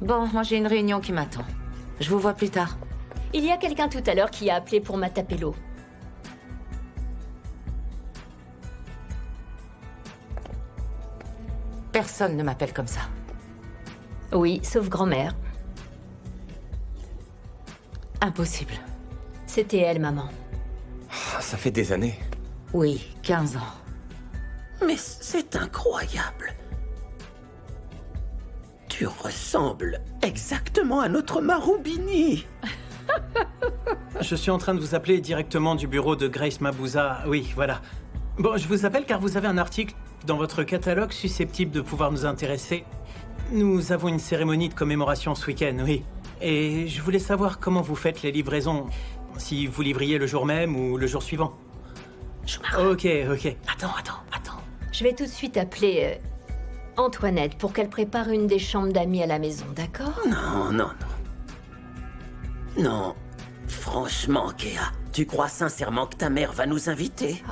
Bon, moi j'ai une réunion qui m'attend. Je vous vois plus tard. Il y a quelqu'un tout à l'heure qui a appelé pour Matapelo. Personne ne m'appelle comme ça. Oui, sauf grand-mère. Impossible. C'était elle, maman. Ah, ça fait des années. Oui, 15 ans. Mais c'est incroyable. Tu ressembles exactement à notre Marubini. Je suis en train de vous appeler directement du bureau de Grace Mabuza. Oui, voilà. Bon, je vous appelle car vous avez un article dans votre catalogue susceptible de pouvoir nous intéresser. Nous avons une cérémonie de commémoration ce week-end, oui. Et je voulais savoir comment vous faites les livraisons. Si vous livriez le jour même ou le jour suivant. Ok. Attends. Je vais tout de suite appeler Antoinette pour qu'elle prépare une des chambres d'amis à la maison, d'accord? Non. Franchement, Kéa, tu crois sincèrement que ta mère va nous inviter?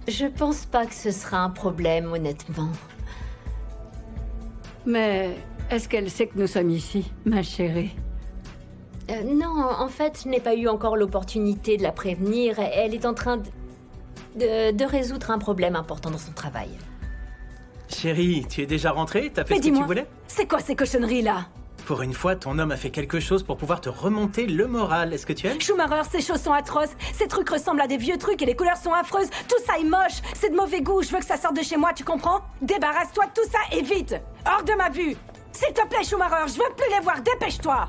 Je pense pas que ce sera un problème, honnêtement. Mais est-ce qu'elle sait que nous sommes ici, ma chérie? Non, en fait, je n'ai pas eu encore l'opportunité de la prévenir. Elle est en train de résoudre un problème important dans son travail. Chérie, tu es déjà rentrée? T'as fait Mais ce que tu dis-moi, voulais? c'est quoi ces cochonneries-là? Pour une fois, ton homme a fait quelque chose pour pouvoir te remonter le moral. Est-ce que tu aimes? Schumacher, ces choses sont atroces. Ces trucs ressemblent à des vieux trucs et les couleurs sont affreuses. Tout ça est moche. C'est de mauvais goût. Je veux que ça sorte de chez moi, tu comprends? Débarrasse-toi de tout ça et vite. Hors de ma vue. S'il te plaît, Schumacher, je veux plus les voir. Dépêche-toi.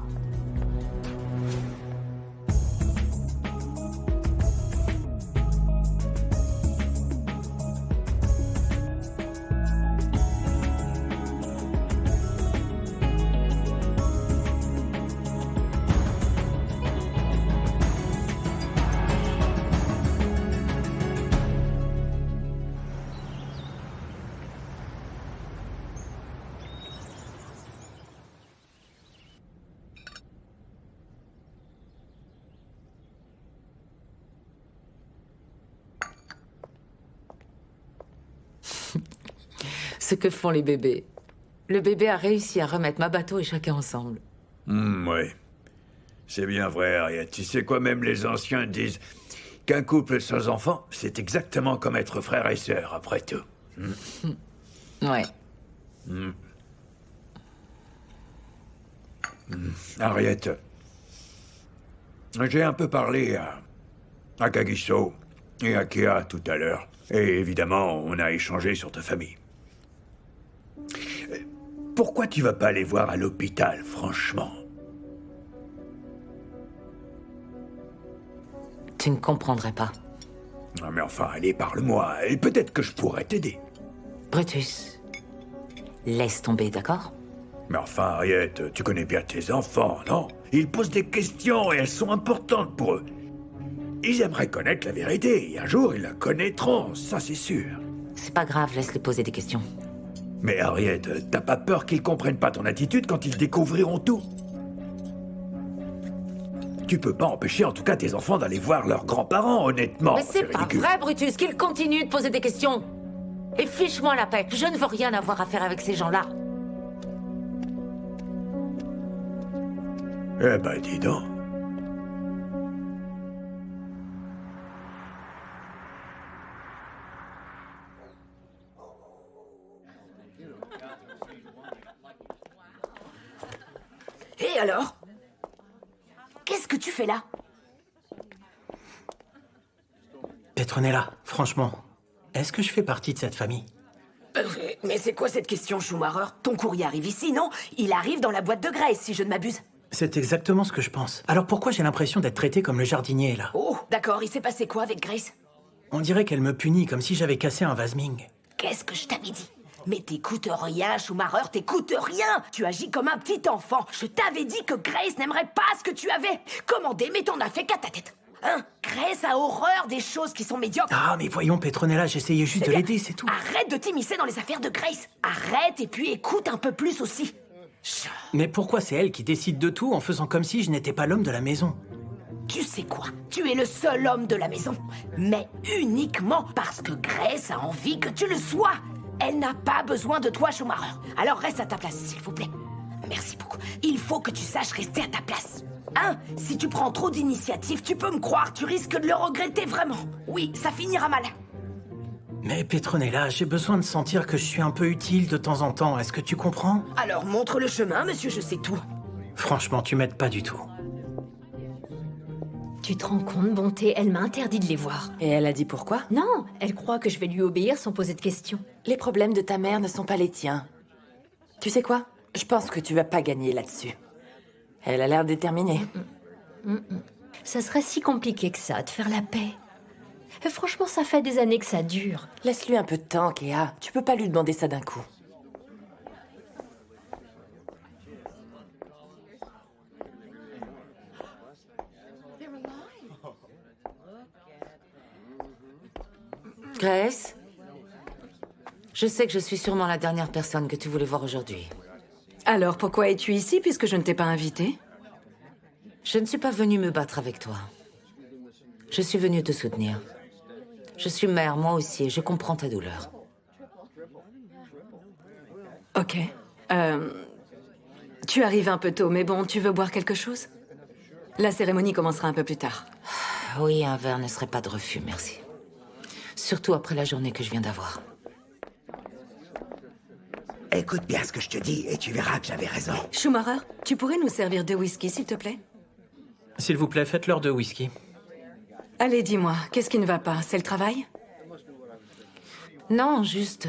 Ce que font les bébés. Le bébé a réussi à remettre ma bateau et chacun ensemble. Ouais. C'est bien vrai, Harriet. Tu sais quoi, même les anciens disent qu'un couple sans enfants, c'est exactement comme être frère et sœur, après tout. Ouais. Harriet, j'ai un peu parlé à Kagiso et à Kéa tout à l'heure. Et évidemment, on a échangé sur ta famille. Pourquoi tu vas pas les voir à l'hôpital, franchement? Tu ne comprendrais pas. Non mais enfin, allez, parle-moi, et peut-être que je pourrais t'aider. Brutus, laisse tomber, d'accord? Mais enfin, Harriet, tu connais bien tes enfants, non? Ils posent des questions et elles sont importantes pour eux. Ils aimeraient connaître la vérité, et un jour ils la connaîtront, ça c'est sûr. C'est pas grave, laisse-les poser des questions. Mais Harriet, t'as pas peur qu'ils comprennent pas ton attitude quand ils découvriront tout? Tu peux pas empêcher en tout cas tes enfants d'aller voir leurs grands-parents, honnêtement. Mais c'est pas ridicule. vrai, Brutus, qu'ils continuent de poser des questions. Et fiche-moi la paix, je ne veux rien avoir à faire avec ces gens-là. Eh ben, dis donc. Et alors? Qu'est-ce que tu fais là? Petronella, franchement, est-ce que je fais partie de cette famille? Mais c'est quoi cette question, Schumacher? Ton courrier arrive ici, non? Il arrive dans la boîte de Grace, si je ne m'abuse. C'est exactement ce que je pense. Alors pourquoi j'ai l'impression d'être traité comme le jardinier, là? Oh, d'accord, il s'est passé quoi avec Grace? On dirait qu'elle me punit comme si j'avais cassé un vase Ming. Qu'est-ce que je t'avais dit? Mais t'écoutes rien, Schumacher, t'écoutes rien! Tu agis comme un petit enfant. Je t'avais dit que Grace n'aimerait pas ce que tu avais commandé, mais t'en as fait qu'à ta tête. Hein? Grace a horreur des choses qui sont médiocres. Ah, mais voyons, Petronella, j'essayais juste de bien. l'aider, c'est tout. Arrête de t'immiscer dans les affaires de Grace. Arrête et puis écoute un peu plus aussi. Mais pourquoi c'est elle qui décide de tout en faisant comme si je n'étais pas l'homme de la maison? Tu sais quoi? Tu es le seul homme de la maison. Mais uniquement parce que Grace a envie que tu le sois. Elle n'a pas besoin de toi, Schumacher. Alors reste à ta place, s'il vous plaît. Merci beaucoup. faut que tu saches rester à ta place. Hein? Si tu prends trop d'initiatives, tu peux me croire, tu risques de le regretter vraiment. Oui, ça finira mal. Mais Petronella, j'ai besoin de sentir que je suis un peu utile de temps en temps. Est-ce que tu comprends? Alors montre le chemin, monsieur, je sais tout. Franchement, tu m'aides pas du tout. Tu te rends compte, Bonté, elle m'a interdit de les voir. Et elle a dit pourquoi? Non, elle croit que je vais lui obéir sans poser de questions. Les problèmes de ta mère ne sont pas les tiens. Tu sais quoi? Je pense que tu vas pas gagner là-dessus. Elle a l'air déterminée. Ça serait si compliqué que ça, de faire la paix. Et franchement, ça fait des années que ça dure. Laisse-lui un peu de temps, Kéa. Tu peux pas lui demander ça d'un coup. Grace, je sais que je suis sûrement la dernière personne que tu voulais voir aujourd'hui. Alors pourquoi es-tu ici puisque je ne t'ai pas invitée? Je ne suis pas venue me battre avec toi. Je suis venue te soutenir. Je suis mère, moi aussi, et je comprends ta douleur. Ok. Tu arrives un peu tôt, mais bon, tu veux boire quelque chose? La cérémonie commencera un peu plus tard. Oui, un verre ne serait pas de refus, merci. Surtout après la journée que je viens d'avoir. Écoute bien ce que je te dis et tu verras que j'avais raison. Schumacher, tu pourrais nous servir 2 whisky, s'il te plaît? S'il vous plaît, faites-leur de whisky. Allez, dis-moi, qu'est-ce qui ne va pas? C'est le travail? Non, juste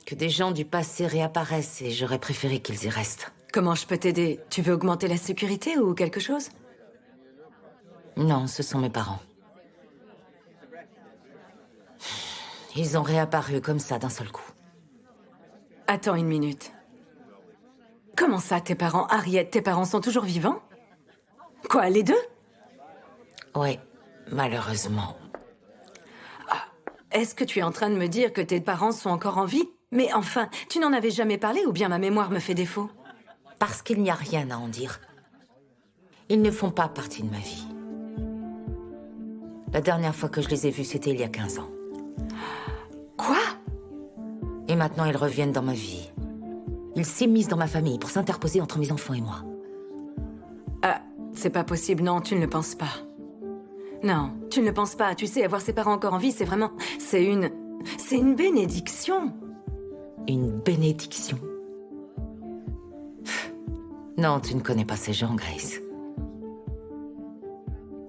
que des gens du passé réapparaissent et j'aurais préféré qu'ils y restent. Comment je peux t'aider? Tu veux augmenter la sécurité ou quelque chose? Non, ce sont mes parents. Ils ont réapparu comme ça d'un seul coup. Attends une minute. Comment ça, tes parents? Harriet, tes parents sont toujours vivants? Quoi, les deux? Oui, malheureusement. Est-ce que tu es en train de me dire que tes parents sont encore en vie? Mais enfin, tu n'en avais jamais parlé ou bien ma mémoire me fait défaut? Parce qu'il n'y a rien à en dire. Ils ne font pas partie de ma vie. La dernière fois que je les ai vus, c'était il y a 15 ans. Quoi? Et maintenant, ils reviennent dans ma vie. Ils s'immiscent dans ma famille pour s'interposer entre mes enfants et moi. Ah, c'est pas possible, non, tu ne le penses pas. Non, tu ne le penses pas. Tu sais, avoir ses parents encore en vie, c'est vraiment... C'est une bénédiction. Une bénédiction. Non, tu ne connais pas ces gens, Grace.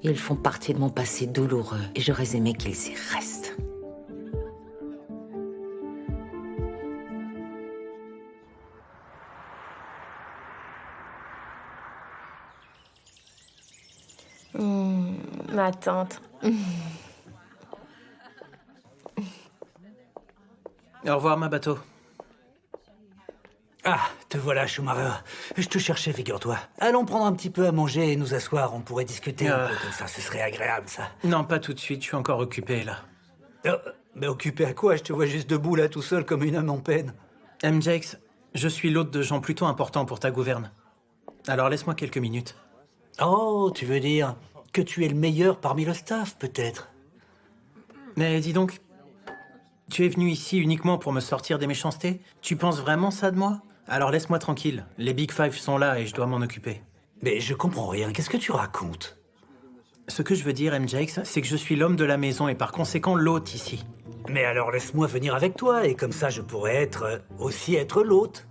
Ils font partie de mon passé douloureux et j'aurais aimé qu'ils y restent. Ma tante. Au revoir, ma bateau. Ah, te voilà, Schumacher. Je te cherchais, figure-toi. Allons prendre un petit peu à manger et nous asseoir. On pourrait discuter un peu comme ça. Ce serait agréable, ça. Non, pas tout de suite. Je suis encore occupé, là. Mais occupé à quoi? Je te vois juste debout, là, tout seul, comme une âme en peine. MJX, je suis l'hôte de gens plutôt importants pour ta gouverne. Alors laisse-moi quelques minutes. Oh, tu veux dire que tu es le meilleur parmi le staff, peut-être? Mais dis donc, tu es venu ici uniquement pour me sortir des méchancetés? Tu penses vraiment ça de moi? Alors laisse-moi tranquille. Les Big Five sont là et je dois m'en occuper. Mais je comprends rien. Qu'est-ce que tu racontes? Ce que je veux dire, MJX, c'est que je suis l'homme de la maison et par conséquent l'hôte ici. Mais alors laisse-moi venir avec toi et comme ça je pourrais aussi être l'hôte.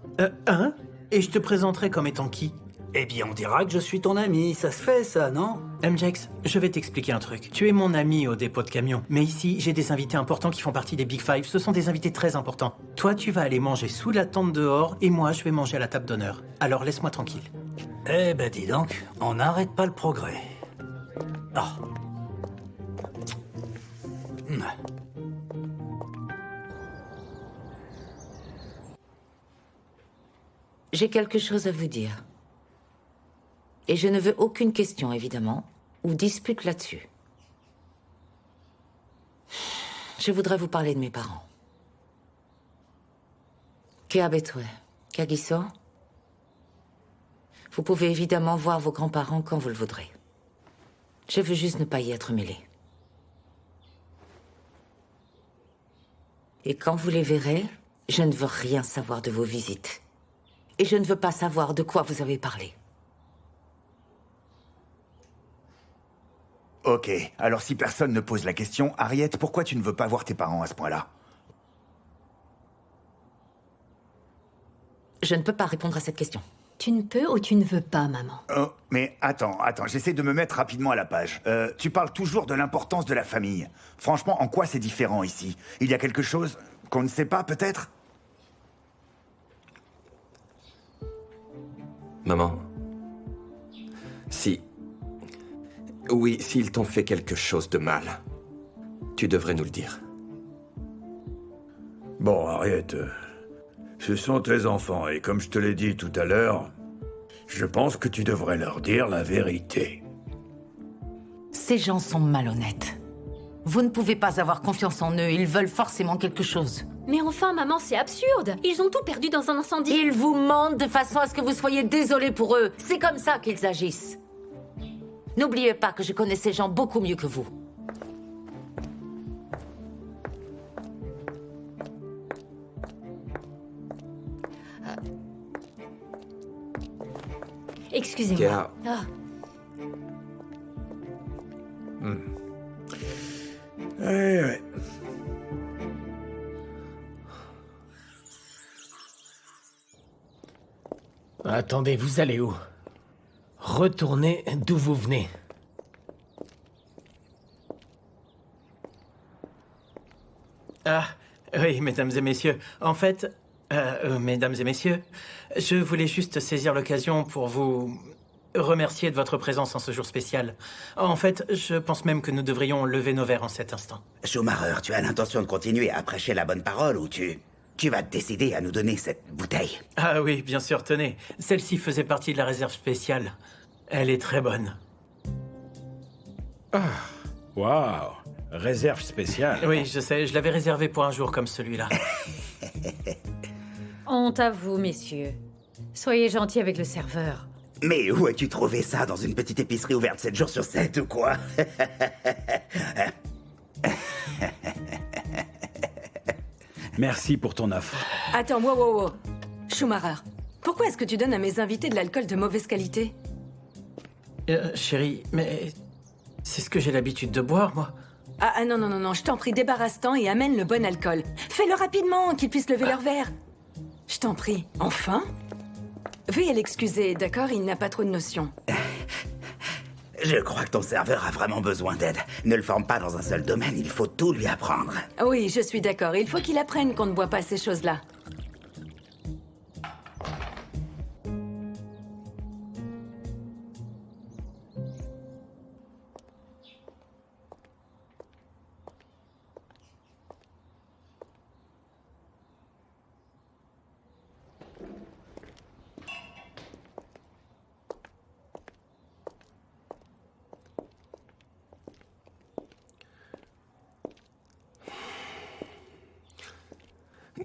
Hein? Et je te présenterai comme étant qui? Eh bien, on dira que je suis ton ami. Ça se fait, ça, non? MJX, je vais t'expliquer un truc. Tu es mon ami au dépôt de camion. Mais ici, j'ai des invités importants qui font partie des Big Five. Ce sont des invités très importants. Toi, tu vas aller manger sous la tente dehors et moi, je vais manger à la table d'honneur. Alors, laisse-moi tranquille. Eh ben, dis donc, on n'arrête pas le progrès. Oh. J'ai quelque chose à vous dire. Et je ne veux aucune question, évidemment, ou dispute là-dessus. Je voudrais vous parler de mes parents. Kea Betwe, Kagiso. Vous pouvez évidemment voir vos grands-parents quand vous le voudrez. Je veux juste ne pas y être mêlée. Et quand vous les verrez, je ne veux rien savoir de vos visites. Et je ne veux pas savoir de quoi vous avez parlé. Ok, alors si personne ne pose la question, Harriet, pourquoi tu ne veux pas voir tes parents à ce point-là? Je ne peux pas répondre à cette question. Tu ne peux ou tu ne veux pas, maman? Oh, mais attends, j'essaie de me mettre rapidement à la page. Tu parles toujours de l'importance de la famille. Franchement, en quoi c'est différent ici? Il y a quelque chose qu'on ne sait pas, peut-être? Maman. Oui, s'ils t'ont fait quelque chose de mal, tu devrais nous le dire. Bon, Harriet, ce sont tes enfants, et comme je te l'ai dit tout à l'heure, je pense que tu devrais leur dire la vérité. Ces gens sont malhonnêtes. Vous ne pouvez pas avoir confiance en eux, ils veulent forcément quelque chose. Mais enfin, maman, c'est absurde. Ils ont tout perdu dans un incendie. Ils vous mentent de façon à ce que vous soyez désolé pour eux. C'est comme ça qu'ils agissent. N'oubliez pas que je connais ces gens beaucoup mieux que vous. Excusez-moi. Kéa. Ah. Ouais. Attendez, vous allez où? Retournez d'où vous venez. Ah, oui, mesdames et messieurs. En fait, mesdames et messieurs, je voulais juste saisir l'occasion pour vous remercier de votre présence en ce jour spécial. En fait, je pense même que nous devrions lever nos verres en cet instant. Schumacher, tu as l'intention de continuer à prêcher la bonne parole ou tu vas te décider à nous donner cette bouteille? Ah oui, bien sûr, tenez. Celle-ci faisait partie de la réserve spéciale. Elle est très bonne. Waouh, réserve spéciale. Oui, je sais, je l'avais réservée pour un jour comme celui-là. Honte à vous, messieurs. Soyez gentils avec le serveur. Mais où as-tu trouvé ça? Dans une petite épicerie ouverte 7 jours sur 7 ou quoi? Merci pour ton offre. Attends, wow. Schumacher, pourquoi est-ce que tu donnes à mes invités de l'alcool de mauvaise qualité? Chérie, mais c'est ce que j'ai l'habitude de boire, moi. Ah non, je t'en prie, débarrasse-t'en et amène le bon alcool. Fais-le rapidement, qu'ils puissent lever leur verre. Je t'en prie, enfin? Veuillez l'excuser, d'accord? Il n'a pas trop de notions. Je crois que ton serveur a vraiment besoin d'aide. Ne le forme pas dans un seul domaine, il faut tout lui apprendre. Oui, je suis d'accord. Il faut qu'il apprenne qu'on ne boit pas ces choses-là.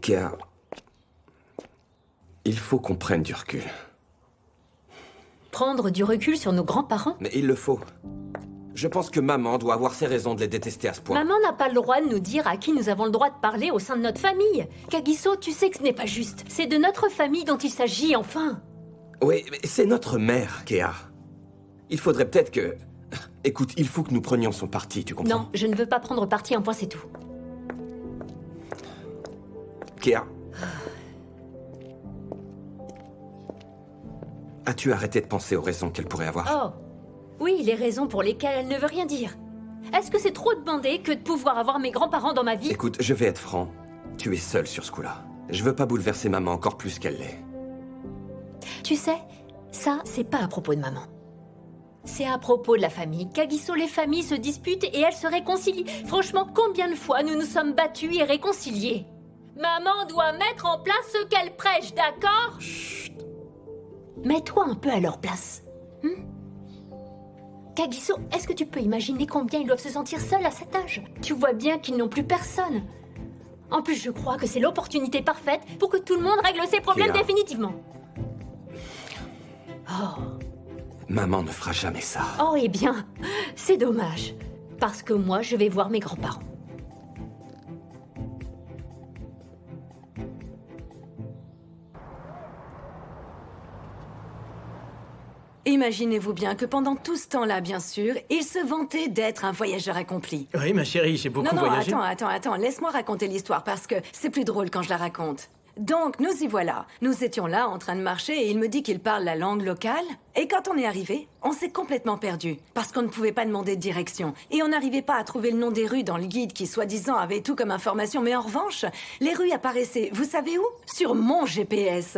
Kéa, il faut qu'on prenne du recul. Prendre du recul sur nos grands-parents? Mais il le faut. Je pense que maman doit avoir ses raisons de les détester à ce point. Maman n'a pas le droit de nous dire à qui nous avons le droit de parler au sein de notre famille. Kagiso, tu sais que ce n'est pas juste. C'est de notre famille dont il s'agit, enfin. Oui, mais c'est notre mère, Kéa. Il faudrait peut-être que... Écoute, il faut que nous prenions son parti, tu comprends? Non, je ne veux pas prendre parti, un point c'est tout. Kéa. As-tu arrêté de penser aux raisons qu'elle pourrait avoir? Oh, oui, les raisons pour lesquelles elle ne veut rien dire. Est-ce que c'est trop demander que de pouvoir avoir mes grands-parents dans ma vie? Écoute, je vais être franc. Tu es seule sur ce coup-là. Je veux pas bouleverser maman encore plus qu'elle l'est. Tu sais, ça, c'est pas à propos de maman. C'est à propos de la famille. Kagiso, les familles se disputent et elles se réconcilient. Franchement, combien de fois nous nous sommes battus et réconciliés? Maman doit mettre en place ce qu'elle prêche, d'accord? Chut. Mets-toi un peu à leur place. Kagiso, est-ce que tu peux imaginer combien ils doivent se sentir seuls à cet âge? Tu vois bien qu'ils n'ont plus personne. En plus, je crois que c'est l'opportunité parfaite pour que tout le monde règle ses problèmes Kéa. définitivement. Oh. Maman ne fera jamais ça. Oh, eh bien, c'est dommage. Parce que moi, je vais voir mes grands-parents. Imaginez-vous bien que pendant tout ce temps-là, bien sûr, il se vantait d'être un voyageur accompli. Oui, ma chérie, j'ai beaucoup Non, voyagé. attends, laisse-moi raconter l'histoire parce que c'est plus drôle quand je la raconte. Donc, nous y voilà. Nous étions là en train de marcher et il me dit qu'il parle la langue locale. Et quand on est arrivé, on s'est complètement perdu parce qu'on ne pouvait pas demander de direction. Et on n'arrivait pas à trouver le nom des rues dans le guide qui, soi-disant, avait tout comme information. Mais en revanche, les rues apparaissaient, vous savez où? Sur mon GPS.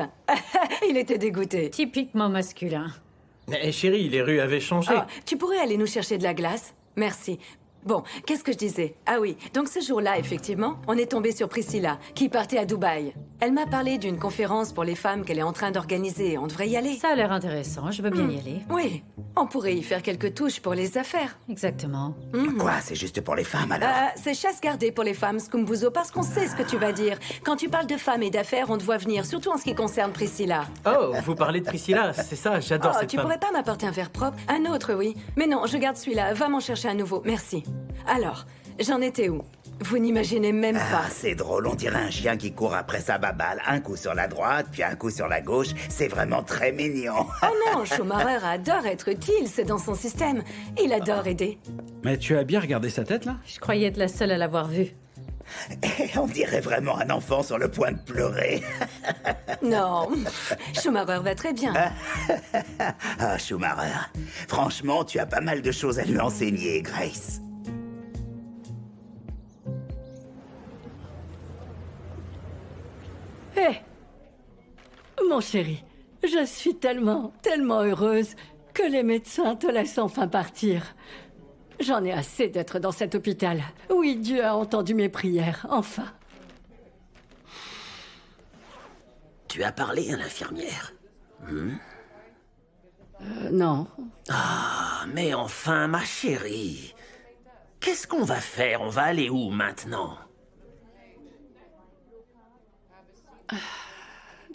Il était dégoûté. Typiquement masculin. Mais chérie, les rues avaient changé. Ah, tu pourrais aller nous chercher de la glace? Merci. Bon, qu'est-ce que je disais? Ah oui, donc ce jour-là, effectivement, on est tombé sur Priscilla, qui partait à Dubaï. Elle m'a parlé d'une conférence pour les femmes qu'elle est en train d'organiser. On devrait y aller. Ça a l'air intéressant, je veux bien y aller. Oui, on pourrait y faire quelques touches pour les affaires. Exactement. Quoi, c'est juste pour les femmes alors? C'est chasse gardée pour les femmes, Scumbuzo, parce qu'on sait ce que tu vas dire. Quand tu parles de femmes et d'affaires, on te voit venir, surtout en ce qui concerne Priscilla. Oh, vous parlez de Priscilla, c'est ça, j'adore cette tu femme. pourrais pas m'apporter un verre propre? Un autre, oui. Mais non, je garde celui-là, va m'en chercher un nouveau, merci. Alors, j'en étais où? Vous n'imaginez même pas. C'est drôle, on dirait un chien qui court après sa babale. Un coup sur la droite, puis un coup sur la gauche. C'est vraiment très mignon. Oh non, Schumacher adore être utile, c'est dans son système. Il adore aider. Mais tu as bien regardé sa tête, là? Je croyais être la seule à l'avoir vue. On dirait vraiment un enfant sur le point de pleurer. Non, Schumacher va très bien. Ah, Schumacher. Franchement, tu as pas mal de choses à lui enseigner, Grace. Hé mon chéri, je suis tellement heureuse que les médecins te laissent enfin partir. J'en ai assez d'être dans cet hôpital. Oui, Dieu a entendu mes prières, enfin. Tu as parlé à l'infirmière? Non. Ah, mais enfin, ma chérie. Qu'est-ce qu'on va faire? On va aller où maintenant?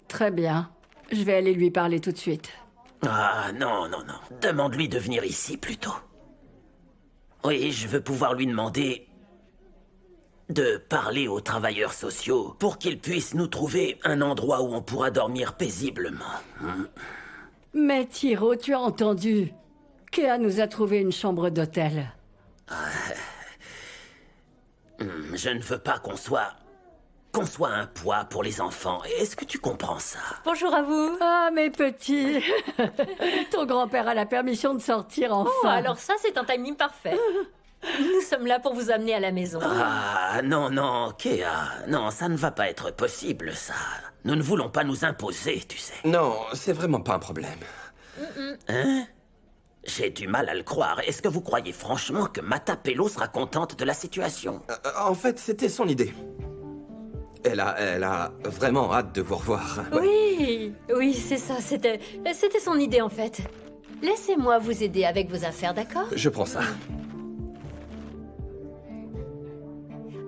Très bien. Je vais aller lui parler tout de suite. Ah, non. Demande-lui de venir ici, plutôt. Oui, je veux pouvoir lui demander de parler aux travailleurs sociaux pour qu'ils puissent nous trouver un endroit où on pourra dormir paisiblement. Mais Tiro, tu as entendu? Kéa nous a trouvé une chambre d'hôtel. Je ne veux pas qu'on soit un poids pour les enfants. Est-ce que tu comprends ça? Bonjour à vous. Ah, mes petits. Ton grand-père a la permission de sortir enfin. Oh, alors ça, c'est un timing parfait. Nous sommes là pour vous amener à la maison. Ah, non, Kéa. Non, ça ne va pas être possible, ça. Nous ne voulons pas nous imposer, tu sais. Non, c'est vraiment pas un problème. Hein? J'ai du mal à le croire. Est-ce que vous croyez franchement que Mata Pello sera contente de la situation? En fait, c'était son idée. Elle a vraiment hâte de vous revoir. Oui, c'est ça. C'était son idée, en fait. Laissez-moi vous aider avec vos affaires, d'accord? Je prends ça.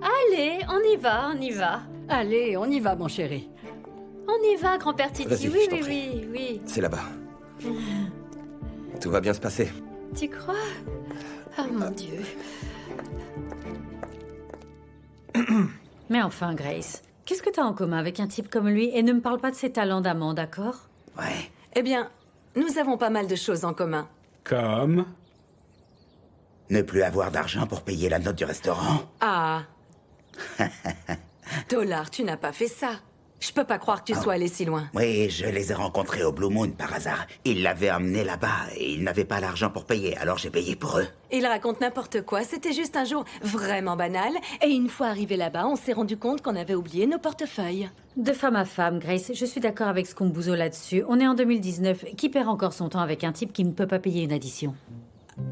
Allez, on y va. Allez, on y va, mon chéri. On y va, grand-père Titi. Vas-y, je t'en prie. Oui. C'est là-bas. Tout va bien se passer. Tu crois? Oh mon Dieu. Mais enfin, Grace, qu'est-ce que t'as en commun avec un type comme lui? Et ne me parle pas de ses talents d'amant, d'accord? Ouais. Eh bien, nous avons pas mal de choses en commun. Comme? Ne plus avoir d'argent pour payer la note du restaurant. Ah. Dollar, tu n'as pas fait ça. Je peux pas croire que tu sois allé si loin. Oui, je les ai rencontrés au Blue Moon par hasard. Ils l'avaient amené là-bas et ils n'avaient pas l'argent pour payer, alors j'ai payé pour eux. Il raconte n'importe quoi, c'était juste un jour vraiment banal. Et une fois arrivé là-bas, on s'est rendu compte qu'on avait oublié nos portefeuilles. De femme à femme, Grace, je suis d'accord avec Scumbuzo là-dessus. On est en 2019. Qui perd encore son temps avec un type qui ne peut pas payer une addition?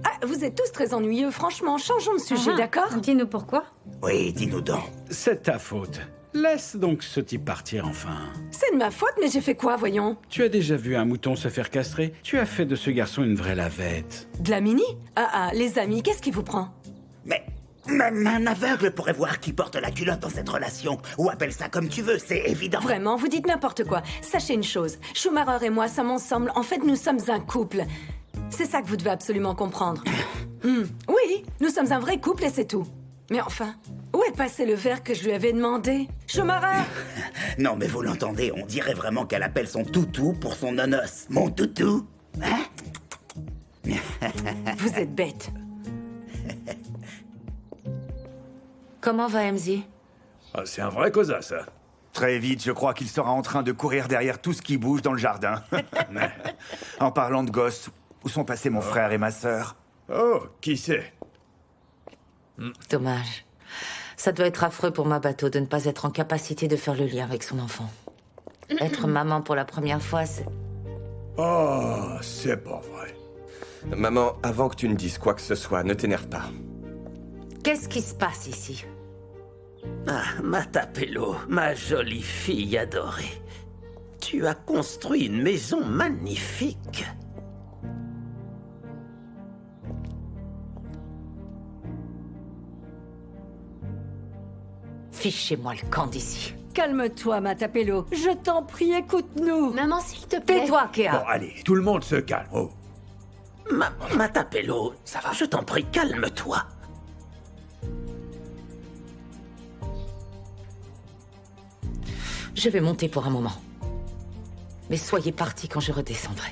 Ah, vous êtes tous très ennuyeux, franchement. Changeons de sujet, d'accord? Dis-nous pourquoi? Oui, dis-nous donc. C'est ta faute. Laisse donc ce type partir, enfin. C'est de ma faute, mais j'ai fait quoi, voyons? Tu as déjà vu un mouton se faire castrer? Tu as fait de ce garçon une vraie lavette. De la mini? Les amis, qu'est-ce qui vous prend? Mais même un aveugle pourrait voir qui porte la culotte dans cette relation. Ou appelle ça comme tu veux, c'est évident. Vraiment, vous dites n'importe quoi. Sachez une chose, Schumacher et moi sommes ensemble. En fait, nous sommes un couple. C'est ça que vous devez absolument comprendre. Oui, nous sommes un vrai couple et c'est tout. Mais enfin, où est passé le verre que je lui avais demandé? Schumacher! Non, mais vous l'entendez, on dirait vraiment qu'elle appelle son toutou pour son nonos. Mon toutou? Hein? Vous êtes bête. Comment va MZ? Ah, c'est un vrai cosa, ça. Très vite, je crois qu'il sera en train de courir derrière tout ce qui bouge dans le jardin. En parlant de gosses, où sont passés mon frère et ma sœur? Oh, qui sait? Dommage. Ça doit être affreux pour ma bateau de ne pas être en capacité de faire le lien avec son enfant. Être maman pour la première fois, c'est... Oh, c'est pas vrai. Maman, avant que tu ne dises quoi que ce soit, ne t'énerve pas. Qu'est-ce qui se passe ici? Ah, Matapelo, ma jolie fille adorée. Tu as construit une maison magnifique. Fichez-moi le camp d'ici. Calme-toi, Matapelo. Je t'en prie, écoute-nous. Maman, s'il te plaît. Tais-toi, Kéa. Bon, allez, tout le monde se calme. Oh. Matapelo, ça va, je t'en prie, calme-toi. Je vais monter pour un moment. Mais soyez partis quand je redescendrai.